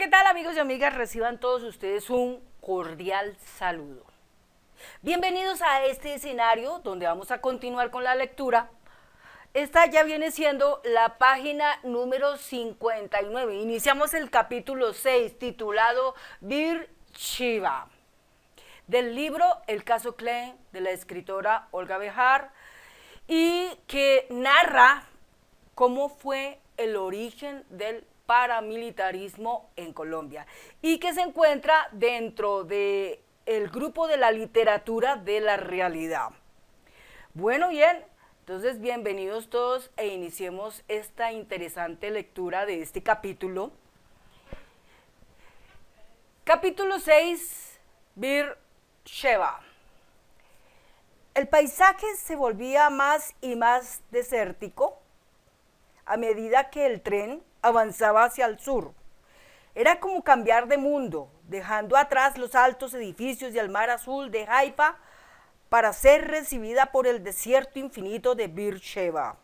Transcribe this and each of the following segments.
¿qué tal amigos y amigas? Reciban todos ustedes un cordial saludo. Bienvenidos a este escenario donde vamos a continuar con la lectura. Esta ya viene siendo la página número 59. Iniciamos el capítulo 6 titulado Bir Shiva, del libro El caso Klein de la escritora Olga Bejar, y que narra cómo fue el origen del paramilitarismo en Colombia y que se encuentra dentro del grupo de la literatura de la realidad. Bueno, bien, entonces bienvenidos todos e iniciemos esta interesante lectura de este capítulo. Capítulo 6, Bir Sheva. El paisaje se volvía más y más desértico a medida que el tren avanzaba hacia el sur. Era como cambiar de mundo, dejando atrás los altos edificios y el mar azul de Haifa para ser recibida por el desierto infinito de Beersheba.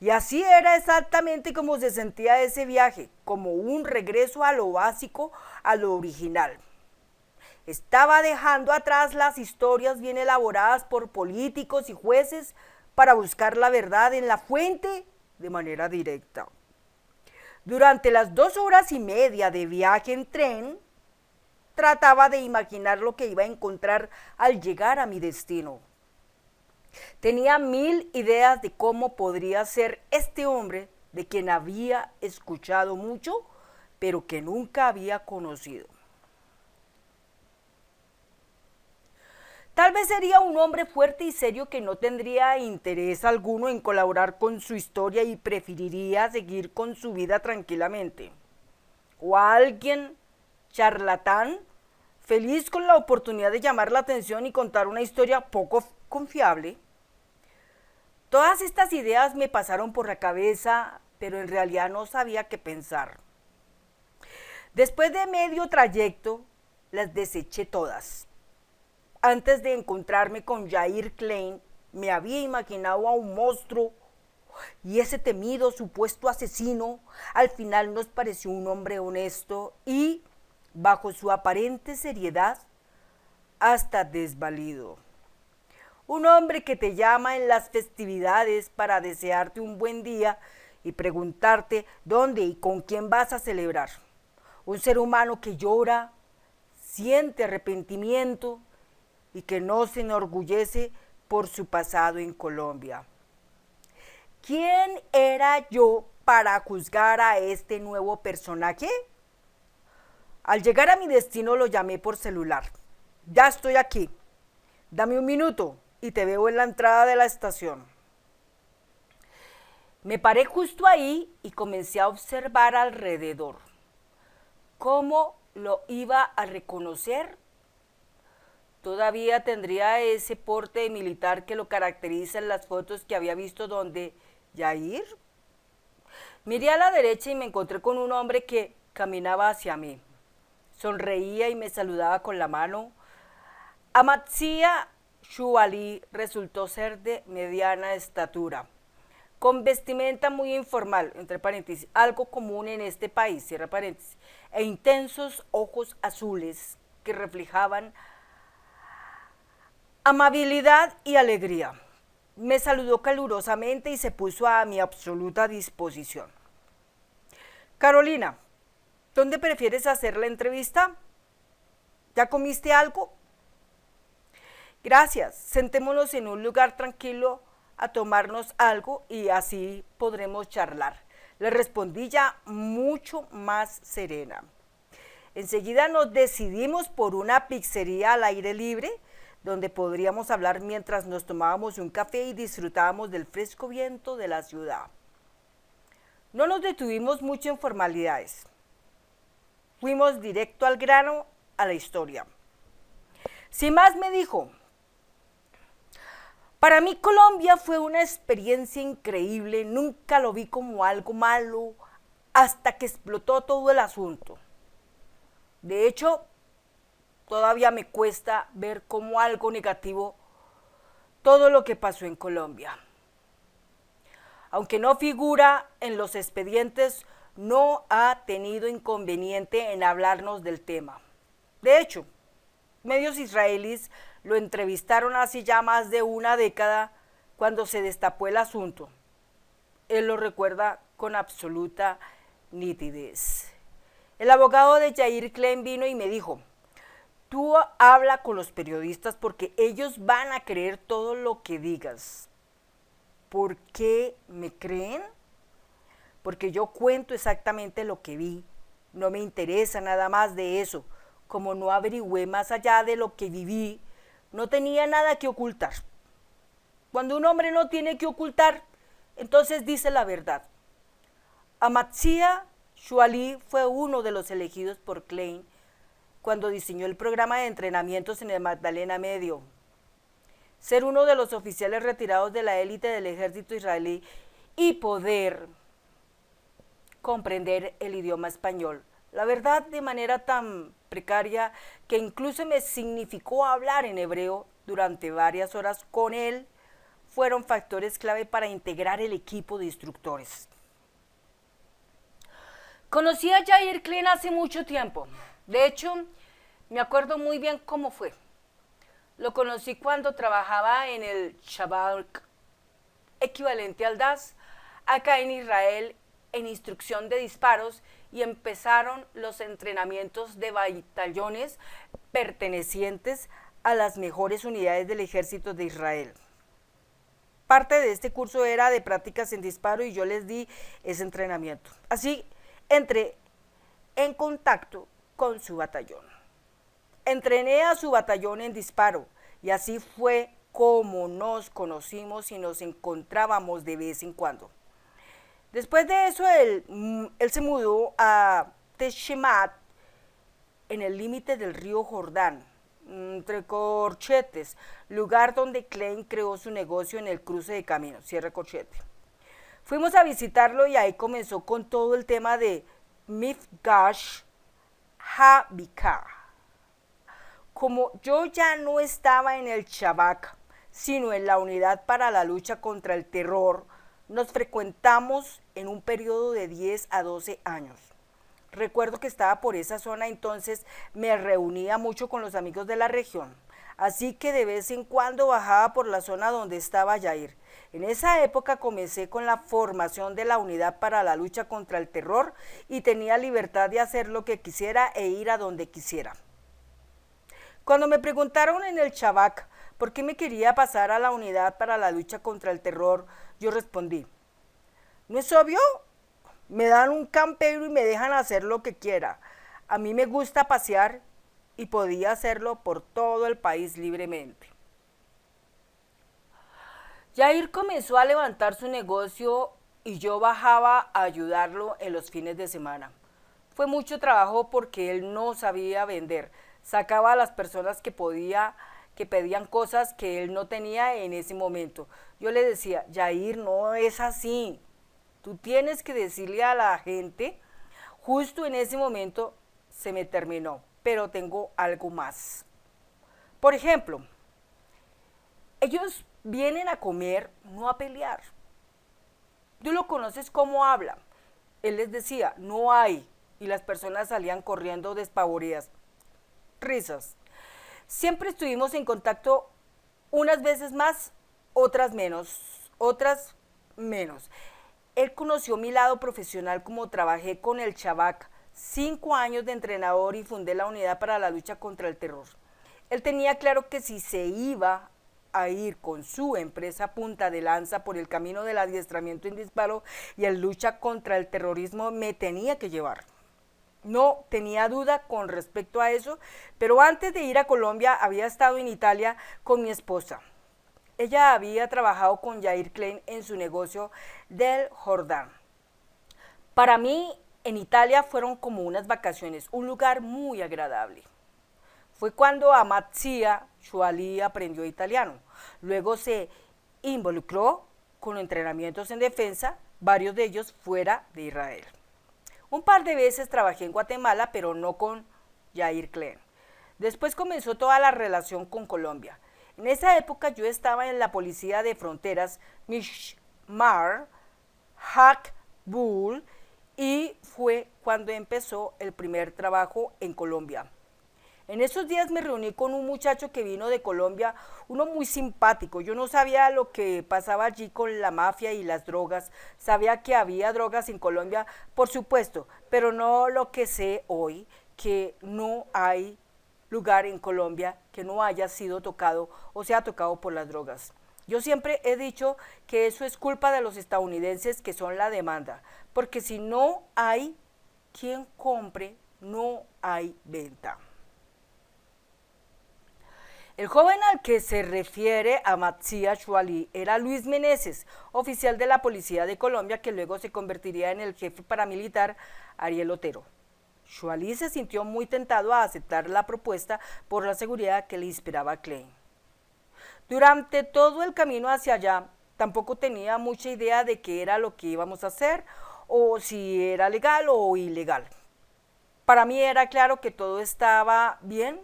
Y así era exactamente como se sentía ese viaje, como un regreso a lo básico, a lo original. Estaba dejando atrás las historias bien elaboradas por políticos y jueces para buscar la verdad en la fuente de manera directa. Durante las 2 horas y media de viaje en tren, trataba de imaginar lo que iba a encontrar al llegar a mi destino. Tenía 1000 ideas de cómo podría ser este hombre de quien había escuchado mucho, pero que nunca había conocido. Tal vez sería un hombre fuerte y serio que no tendría interés alguno en colaborar con su historia y preferiría seguir con su vida tranquilamente. O alguien charlatán, feliz con la oportunidad de llamar la atención y contar una historia poco confiable. Todas estas ideas me pasaron por la cabeza, pero en realidad no sabía qué pensar. Después de medio trayecto, las deseché todas. Antes de encontrarme con Jair Klein, me había imaginado a un monstruo y ese temido supuesto asesino al final nos pareció un hombre honesto y, bajo su aparente seriedad, hasta desvalido. Un hombre que te llama en las festividades para desearte un buen día y preguntarte dónde y con quién vas a celebrar. Un ser humano que llora, siente arrepentimiento y que no se enorgullece por su pasado en Colombia. ¿Quién era yo para juzgar a este nuevo personaje? Al llegar a mi destino lo llamé por celular. Ya estoy aquí. Dame un minuto y te veo en la entrada de la estación. Me paré justo ahí y comencé a observar alrededor. ¿Cómo lo iba a reconocer? Todavía tendría ese porte de militar que lo caracteriza en las fotos que había visto donde Jair. Miré a la derecha y me encontré con un hombre que caminaba hacia mí. Sonreía y me saludaba con la mano. Amatsia Shuali resultó ser de mediana estatura, con vestimenta muy informal, entre paréntesis, algo común en este país, cierra paréntesis, e intensos ojos azules que reflejaban amabilidad y alegría. Me saludó calurosamente y se puso a mi absoluta disposición. Carolina, ¿dónde prefieres hacer la entrevista? ¿Ya comiste algo? Gracias, sentémonos en un lugar tranquilo a tomarnos algo y así podremos charlar. Le respondí ya mucho más serena. Enseguida nos decidimos por una pizzería al aire libre, donde podríamos hablar mientras nos tomábamos un café y disfrutábamos del fresco viento de la ciudad. No nos detuvimos mucho en formalidades. Fuimos directo al grano, a la historia. Sin más me dijo, para mí Colombia fue una experiencia increíble, nunca lo vi como algo malo hasta que explotó todo el asunto. De hecho, todavía me cuesta ver como algo negativo todo lo que pasó en Colombia. Aunque no figura en los expedientes, no ha tenido inconveniente en hablarnos del tema. De hecho, medios israelíes lo entrevistaron hace ya más de una década cuando se destapó el asunto. Él lo recuerda con absoluta nitidez. El abogado de Yair Klein vino y me dijo: tú habla con los periodistas porque ellos van a creer todo lo que digas. ¿Por qué me creen? Porque yo cuento exactamente lo que vi. No me interesa nada más de eso. Como no averigüé más allá de lo que viví, no tenía nada que ocultar. Cuando un hombre no tiene que ocultar, entonces dice la verdad. Amatzia Shuali fue uno de los elegidos por Klein cuando diseñó el programa de entrenamientos en el Magdalena Medio. Ser uno de los oficiales retirados de la élite del ejército israelí y poder comprender el idioma español. La verdad, de manera tan precaria que incluso me significó hablar en hebreo durante varias horas con él, fueron factores clave para integrar el equipo de instructores. Conocí a Yair Klein hace mucho tiempo. De hecho, me acuerdo muy bien cómo fue. Lo conocí cuando trabajaba en el Shabak, equivalente al DAS, acá en Israel, en instrucción de disparos, y empezaron los entrenamientos de batallones pertenecientes a las mejores unidades del ejército de Israel. Parte de este curso era de prácticas en disparo y yo les di ese entrenamiento. Así entré en contacto con su batallón. Entrené a su batallón en disparo y así fue como nos conocimos y nos encontrábamos de vez en cuando. Después de eso, él se mudó a Teshemat, en el límite del río Jordán, entre corchetes, lugar donde Klein creó su negocio en el cruce de caminos, cierre corchete. Fuimos a visitarlo y ahí comenzó con todo el tema de Mifgash HaBikah. Como yo ya no estaba en el Shabak, sino en la unidad para la lucha contra el terror, nos frecuentamos en un periodo de 10 a 12 años. Recuerdo que estaba por esa zona, entonces me reunía mucho con los amigos de la región. Así que de vez en cuando bajaba por la zona donde estaba Yair. En esa época comencé con la formación de la unidad para la lucha contra el terror y tenía libertad de hacer lo que quisiera e ir a donde quisiera. Cuando me preguntaron en el Shabak por qué me quería pasar a la unidad para la lucha contra el terror, yo respondí: ¿no es obvio? Me dan un campero y me dejan hacer lo que quiera. A mí me gusta pasear y podía hacerlo por todo el país libremente. Yair comenzó a levantar su negocio y yo bajaba a ayudarlo en los fines de semana. Fue mucho trabajo porque él no sabía vender. Sacaba a las personas que pedían cosas que él no tenía en ese momento. Yo le decía: Yair, no es así. Tú tienes que decirle a la gente. Justo en ese momento se me terminó, pero tengo algo más. Por ejemplo, ellos vienen a comer, no a pelear. Tú lo conoces cómo habla. Él les decía: no hay, y las personas salían corriendo despavoridas. Risas. Siempre estuvimos en contacto, unas veces más, otras menos. Él conoció mi lado profesional, como trabajé con el Shabak 5 años de entrenador y fundé la unidad para la lucha contra el terror. Él tenía claro que si se iba a ir con su empresa punta de lanza por el camino del adiestramiento en disparo y el lucha contra el terrorismo, me tenía que llevar. No tenía duda con respecto a eso, pero antes de ir a Colombia había estado en Italia con mi esposa. Ella había trabajado con Yair Klein en su negocio del Jordán. Para mí, en Italia fueron como unas vacaciones, un lugar muy agradable. Fue cuando Amatzia Shuali aprendió italiano. Luego se involucró con entrenamientos en defensa, varios de ellos fuera de Israel. Un par de veces trabajé en Guatemala, pero no con Yair Klein. Después comenzó toda la relación con Colombia. En esa época yo estaba en la policía de fronteras, Mishmar, Hakbul, y fue cuando empezó el primer trabajo en Colombia. En esos días me reuní con un muchacho que vino de Colombia, uno muy simpático. Yo no sabía lo que pasaba allí con la mafia y las drogas. Sabía que había drogas en Colombia, por supuesto, pero no lo que sé hoy, que no hay lugar en Colombia que no haya sido tocado o sea tocado por las drogas. Yo siempre he dicho que eso es culpa de los estadounidenses, que son la demanda, porque si no hay quien compre, no hay venta. El joven al que se refiere Amatzia Shuali era Luis Meneses, oficial de la Policía de Colombia, que luego se convertiría en el jefe paramilitar Ariel Otero. Shuali se sintió muy tentado a aceptar la propuesta por la seguridad que le inspiraba Klein. Durante todo el camino hacia allá, tampoco tenía mucha idea de qué era lo que íbamos a hacer o si era legal o ilegal. Para mí era claro que todo estaba bien,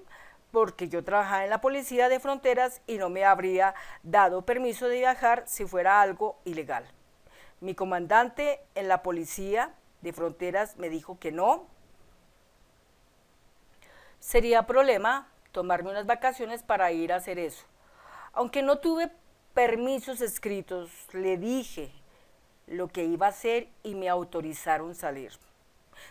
porque yo trabajaba en la policía de fronteras y no me habría dado permiso de viajar si fuera algo ilegal. Mi comandante en la policía de fronteras me dijo que no. Sería problema tomarme unas vacaciones para ir a hacer eso. Aunque no tuve permisos escritos, le dije lo que iba a hacer y me autorizaron salir.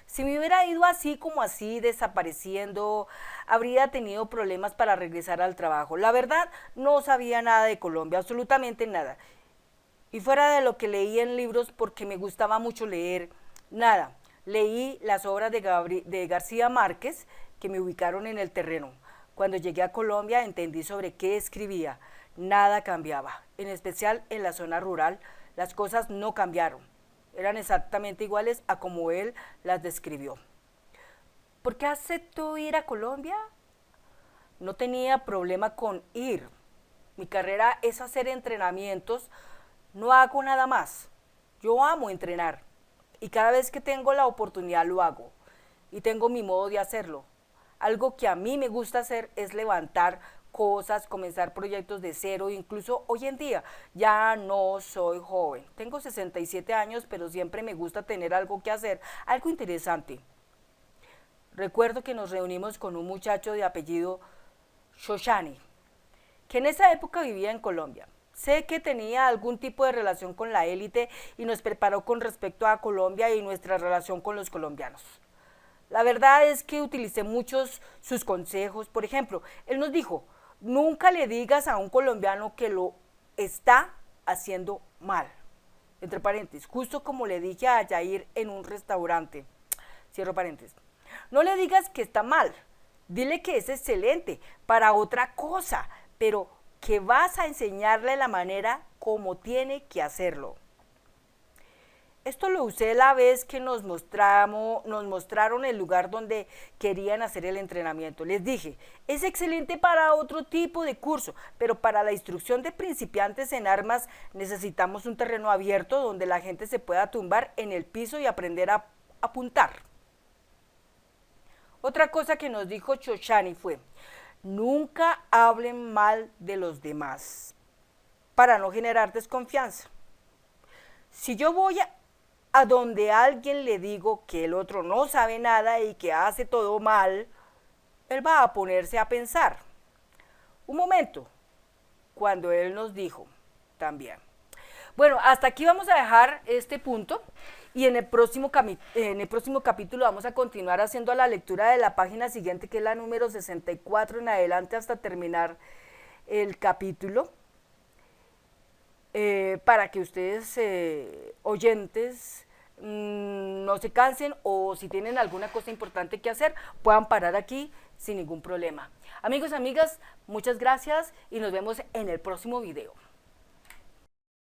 Si me hubiera ido así como así, desapareciendo, habría tenido problemas para regresar al trabajo. La verdad, no sabía nada de Colombia, absolutamente nada. Y fuera de lo que leí en libros, porque me gustaba mucho leer, nada. Leí las obras de García Márquez, que me ubicaron en el terreno. Cuando llegué a Colombia entendí sobre qué escribía. Nada cambiaba, en especial en la zona rural, las cosas no cambiaron. Eran exactamente iguales a como él las describió. ¿Por qué aceptó ir a Colombia? No tenía problema con ir. Mi carrera es hacer entrenamientos, no hago nada más. Yo amo entrenar y cada vez que tengo la oportunidad lo hago y tengo mi modo de hacerlo. Algo que a mí me gusta hacer es levantar cosas, comenzar proyectos de cero, incluso hoy en día ya no soy joven, tengo 67 años, pero siempre me gusta tener algo que hacer, algo interesante. Recuerdo que nos reunimos con un muchacho de apellido Shoshani, que en esa época vivía en Colombia. Sé que tenía algún tipo de relación con la élite y nos preparó con respecto a Colombia y nuestra relación con los colombianos. La verdad es que utilicé muchos sus consejos. Por ejemplo, él nos dijo: nunca le digas a un colombiano que lo está haciendo mal. Entre paréntesis, justo como le dije a Yair en un restaurante. Cierro paréntesis. No le digas que está mal. Dile que es excelente para otra cosa, pero que vas a enseñarle la manera como tiene que hacerlo. Esto lo usé la vez que nos mostraron el lugar donde querían hacer el entrenamiento. Les dije, es excelente para otro tipo de curso, pero para la instrucción de principiantes en armas necesitamos un terreno abierto donde la gente se pueda tumbar en el piso y aprender a apuntar. Otra cosa que nos dijo Shoshani fue: nunca hablen mal de los demás para no generar desconfianza. Si yo voy a donde alguien le digo que el otro no sabe nada y que hace todo mal, él va a ponerse a pensar. Un momento, cuando él nos dijo también. Bueno, hasta aquí vamos a dejar este punto y en el próximo capítulo vamos a continuar haciendo la lectura de la página siguiente, que es la número 64 en adelante, hasta terminar el capítulo. Para que ustedes, oyentes, no se cansen, o si tienen alguna cosa importante que hacer, puedan parar aquí sin ningún problema. Amigos, amigas, muchas gracias y nos vemos en el próximo video.